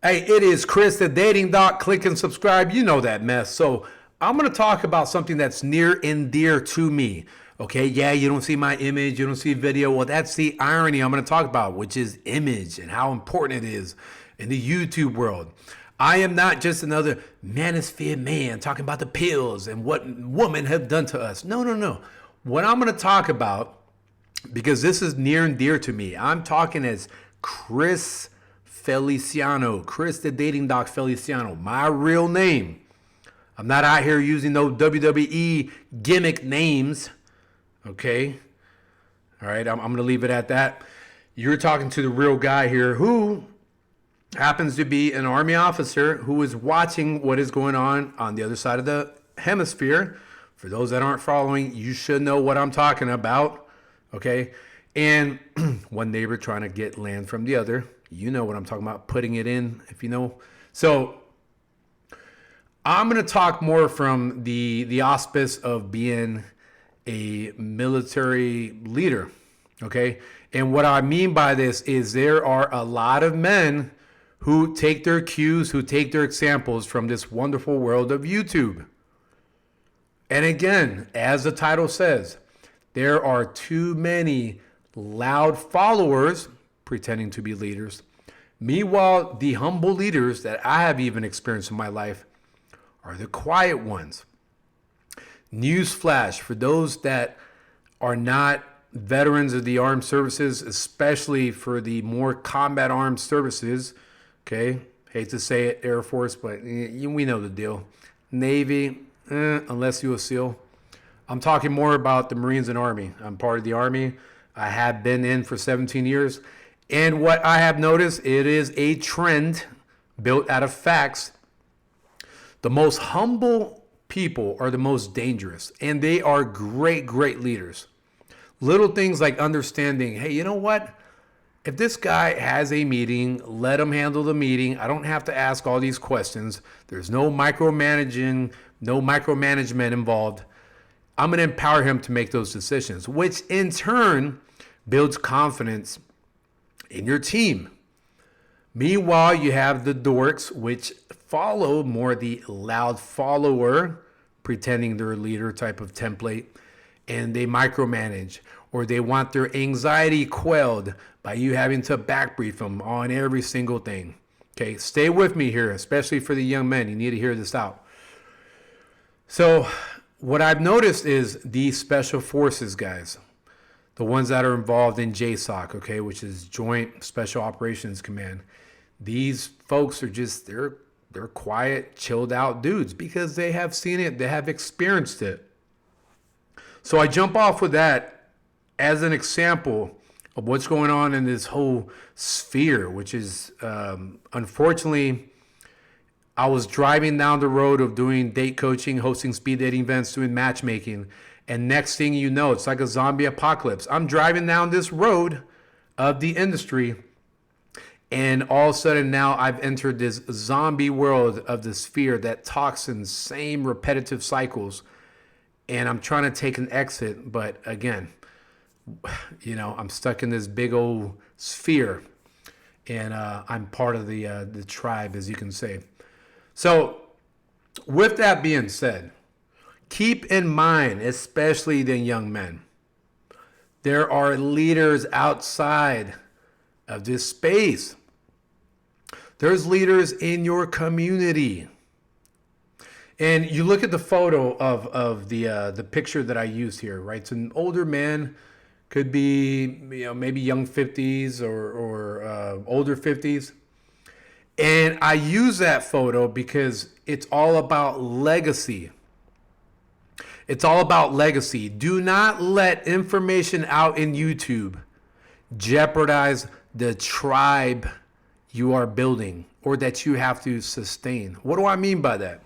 Hey, it is Chris, the Dating Doc. Click and subscribe. You know that mess. So I'm going to talk about something that's near and dear to me. Okay, yeah, you don't see my image, you don't see video. Well, that's the irony I'm going to talk about, which is image and how important it is in the YouTube world. I am not just another manosphere man talking about the pills and what women have done to us. No, no, no. What I'm going to talk about, because this is near and dear to me, I'm talking as Chris Feliciano, Chris the Dating Doc Feliciano, my real name. I'm not out here using no WWE gimmick names. Okay. All right. I'm going to leave it at that. You're talking to the real guy here who happens to be an Army officer who is watching what is going on the other side of the hemisphere. For those that aren't following, you should know what I'm talking about. Okay. And one neighbor trying to get land from the other. You know what I'm talking about, putting it in, if you know. So I'm going to talk more from the auspice of being a military leader, okay? And what I mean by this is there are a lot of men who take their cues, who take their examples from this wonderful world of YouTube. And again, as the title says, there are too many loud followers pretending to be leaders. Meanwhile, the humble leaders that I have even experienced in my life are the quiet ones. Newsflash for those that are not veterans of the armed services, especially for the more combat armed services. Okay, hate to say it, Air Force, but we know the deal. Navy, unless you're a SEAL. I'm talking more about the Marines and Army. I'm part of the Army. I have been in for 17 years. And what I have noticed, it is a trend built out of facts. The most humble people are the most dangerous, and they are great, great leaders. Little things like understanding, hey, you know what? If this guy has a meeting, let him handle the meeting. I don't have to ask all these questions. There's no micromanaging, no micromanagement involved. I'm going to empower him to make those decisions, which in turn builds confidence in your team. Meanwhile, you have the dorks, which follow more the loud follower, pretending they're a leader type of template, and they micromanage, or they want their anxiety quelled by you having to backbrief them on every single thing. Okay, stay with me here, especially for the young men. You need to hear this out. So what I've noticed is these special forces guys, the ones that are involved in JSOC, okay, which is Joint Special Operations Command. These folks are just, they're quiet, chilled out dudes because they have seen it, they have experienced it. So I jump off with that as an example of what's going on in this whole sphere, which is, unfortunately, I was driving down the road of doing date coaching, hosting speed dating events, doing matchmaking. And next thing you know, it's like a zombie apocalypse. I'm driving down this road of the industry, and all of a sudden now I've entered this zombie world of the sphere that talks in same repetitive cycles. And I'm trying to take an exit, but again, I'm stuck in this big old sphere, and I'm part of the tribe, as you can say. So with that being said, keep in mind, especially the young men, there are leaders outside of this space. There's leaders in your community. And you look at the photo of the picture that I used here, right? It's an older man, could be maybe young 50s or older 50s. And I use that photo because it's all about legacy. It's all about legacy. Do not let information out in YouTube jeopardize the tribe you are building or that you have to sustain. What do I mean by that?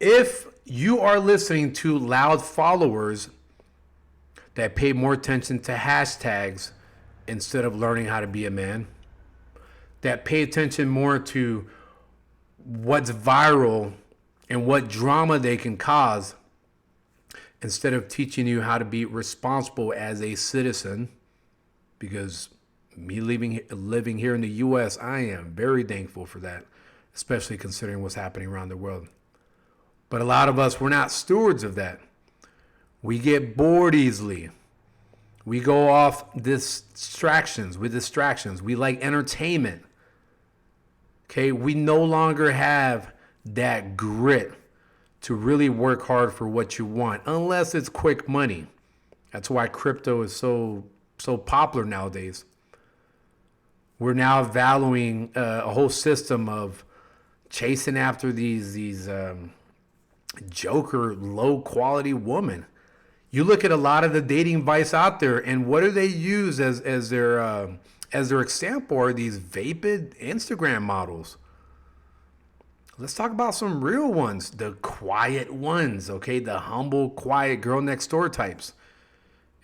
If you are listening to loud followers that pay more attention to hashtags instead of learning how to be a man, that pay attention more to what's viral and what drama they can cause, instead of teaching you how to be responsible as a citizen, because Me living here in the U.S., I am very thankful for that, especially considering what's happening around the world. But a lot of us, we're not stewards of that. We get bored easily. We go off distractions. We like entertainment. Okay, we no longer have that grit to really work hard for what you want, unless it's quick money. That's why crypto is so popular nowadays. We're now valuing a whole system of chasing after these joker low quality women. You look at a lot of the dating advice out there, and what do they use as their example are these vapid Instagram models. Let's talk about some real ones, the quiet ones, okay? The humble, quiet girl next door types.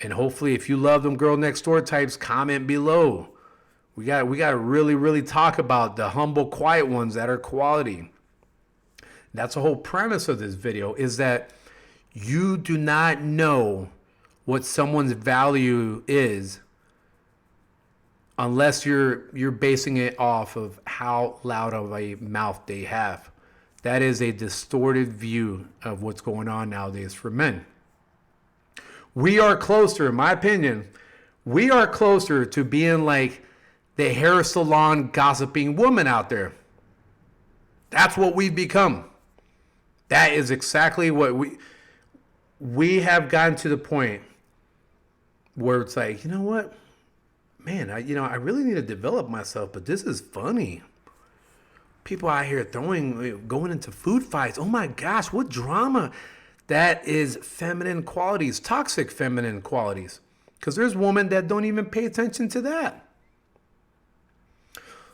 And hopefully if you love them girl next door types, comment below. We got to really, really talk about the humble, quiet ones that are quality. That's the whole premise of this video, is that you do not know what someone's value is unless you're basing it off of how loud of a mouth they have. That is a distorted view of what's going on nowadays for men. We are closer, in my opinion, we are closer to being like the hair salon gossiping woman out there. That's what we've become. That is exactly what we have gotten to the point where it's like, you know what? Man, I really need to develop myself, but this is funny. People out here going into food fights. Oh my gosh, what drama. That is feminine qualities, toxic feminine qualities. Because there's women that don't even pay attention to that.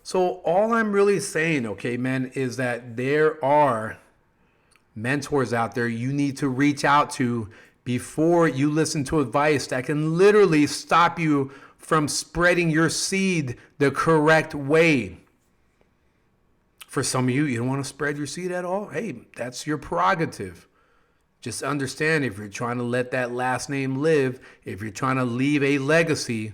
So all I'm really saying, okay, men, is that there are mentors out there you need to reach out to before you listen to advice that can literally stop you from spreading your seed the correct way. For some of you, you don't want to spread your seed at all. Hey, that's your prerogative. Just understand, if you're trying to let that last name live, if you're trying to leave a legacy,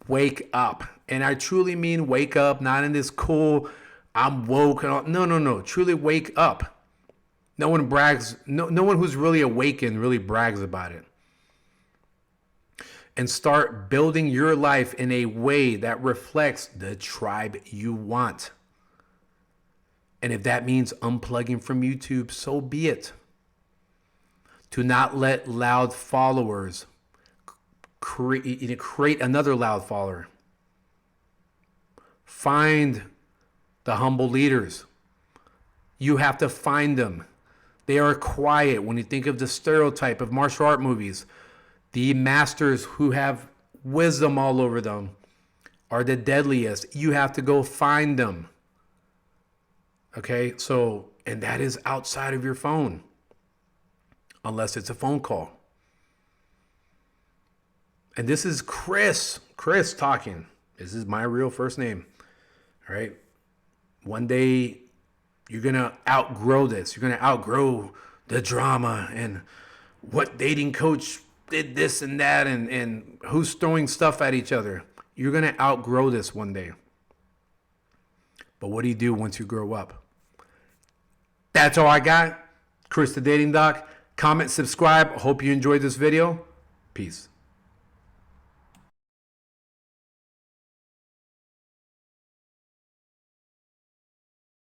wake up. And I truly mean wake up, not in this cool, I'm woke. No. Truly wake up. No one brags. No one who's really awakened really brags about it. And start building your life in a way that reflects the tribe you want. And if that means unplugging from YouTube, so be it. Do not let loud followers create another loud follower. Find the humble leaders. You have to find them. They are quiet. When you think of the stereotype of martial art movies, the masters who have wisdom all over them are the deadliest. You have to go find them. Okay, and that is outside of your phone, unless it's a phone call. And this is Chris talking. This is my real first name. All right. One day you're going to outgrow this. You're going to outgrow the drama and what dating coach did this and that and who's throwing stuff at each other. You're going to outgrow this one day. But what do you do once you grow up? That's all I got. Chris, the Dating Doc. Comment, subscribe. Hope you enjoyed this video. Peace.